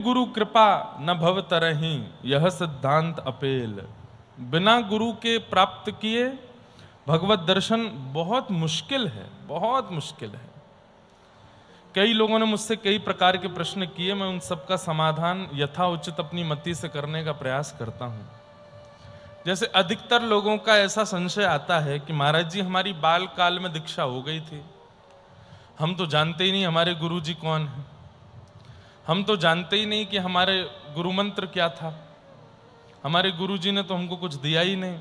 गुरु कृपा न भव तरहि, यह सिद्धांत अपेल। बिना गुरु के प्राप्त किए भगवत दर्शन बहुत मुश्किल है, बहुत मुश्किल है। कई लोगों ने मुझसे कई प्रकार के प्रश्न किए, मैं उन सबका समाधान यथाउचित अपनी मति से करने का प्रयास करता हूं। जैसे अधिकतर लोगों का ऐसा संशय आता है कि महाराज जी हमारी बाल काल में दीक्षा हो गई थी, हम तो जानते ही नहीं हमारे गुरु जी कौन है, हम तो जानते ही नहीं कि हमारे गुरु मंत्र क्या था, हमारे गुरु जी ने तो हमको कुछ दिया ही नहीं।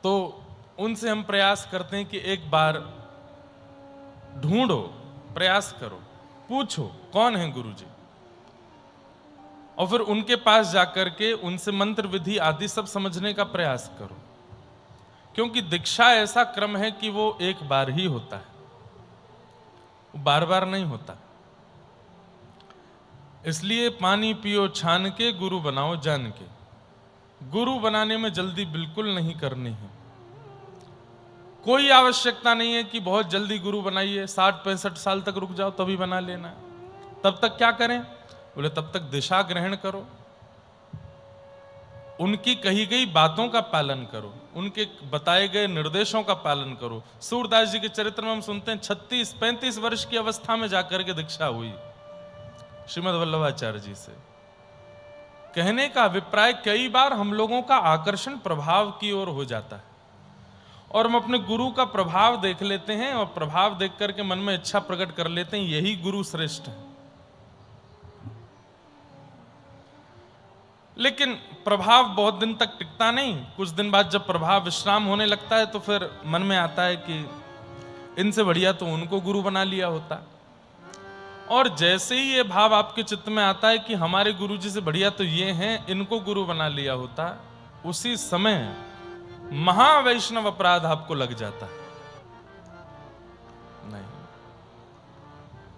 तो उनसे हम प्रयास करते हैं कि एक बार ढूंढो, प्रयास करो, पूछो कौन है गुरु जी, और फिर उनके पास जाकर के उनसे मंत्र विधि आदि सब समझने का प्रयास करो। क्योंकि दीक्षा ऐसा क्रम है कि वो एक बार ही होता है, वो बार बार नहीं होता। इसलिए पानी पियो छान के, गुरु बनाओ जान के। गुरु बनाने में जल्दी बिल्कुल नहीं करनी है। कोई आवश्यकता नहीं है कि बहुत जल्दी गुरु बनाइए, 60-65 साल तक रुक जाओ तभी बना लेना। तब तक क्या करें? बोले तब तक दिशा ग्रहण करो, उनकी कही गई बातों का पालन करो, उनके बताए गए निर्देशों का पालन करो। सूरदास जी के चरित्र में हम सुनते हैं 36-35 वर्ष की अवस्था में जाकर के दीक्षा हुई श्रीमद् वल्लभाचार्य जी से। कहने का अभिप्राय, कई बार हम लोगों का आकर्षण प्रभाव की ओर हो जाता है और हम अपने गुरु का प्रभाव देख लेते हैं और प्रभाव देख करके मन में इच्छा प्रकट कर लेते हैं यही गुरु श्रेष्ठ है। लेकिन प्रभाव बहुत दिन तक टिकता नहीं। कुछ दिन बाद जब प्रभाव विश्राम होने लगता है तो फिर मन में आता है कि इनसे बढ़िया तो उनको गुरु बना लिया होता। और जैसे ही ये भाव आपके चित्त में आता है कि हमारे गुरु जी से बढ़िया तो ये हैं, इनको गुरु बना लिया होता, उसी समय महावैष्णव अपराध आपको लग जाता है। नहीं,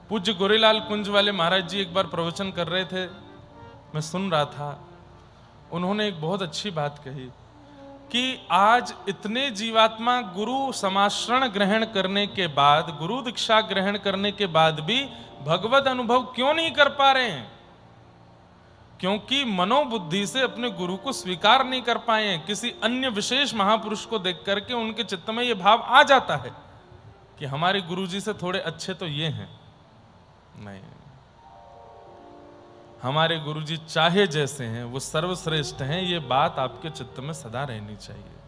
पूज्य गोरेलाल कुंज वाले महाराज जी एक बार प्रवचन कर रहे थे, मैं सुन रहा था। उन्होंने एक बहुत अच्छी बात कही कि आज इतने जीवात्मा गुरु समाश्रण ग्रहण करने के बाद, गुरु दीक्षा ग्रहण करने के बाद भी भगवत अनुभव क्यों नहीं कर पा रहे हैं? क्योंकि मनोबुद्धि से अपने गुरु को स्वीकार नहीं कर पाए हैं। किसी अन्य विशेष महापुरुष को देख करके उनके चित्त में यह भाव आ जाता है कि हमारे गुरु जी से थोड़े अच्छे तो ये हैं। नहीं, हमारे गुरु जी चाहे जैसे हैं वो सर्वश्रेष्ठ हैं, ये बात आपके चित्त में सदा रहनी चाहिए।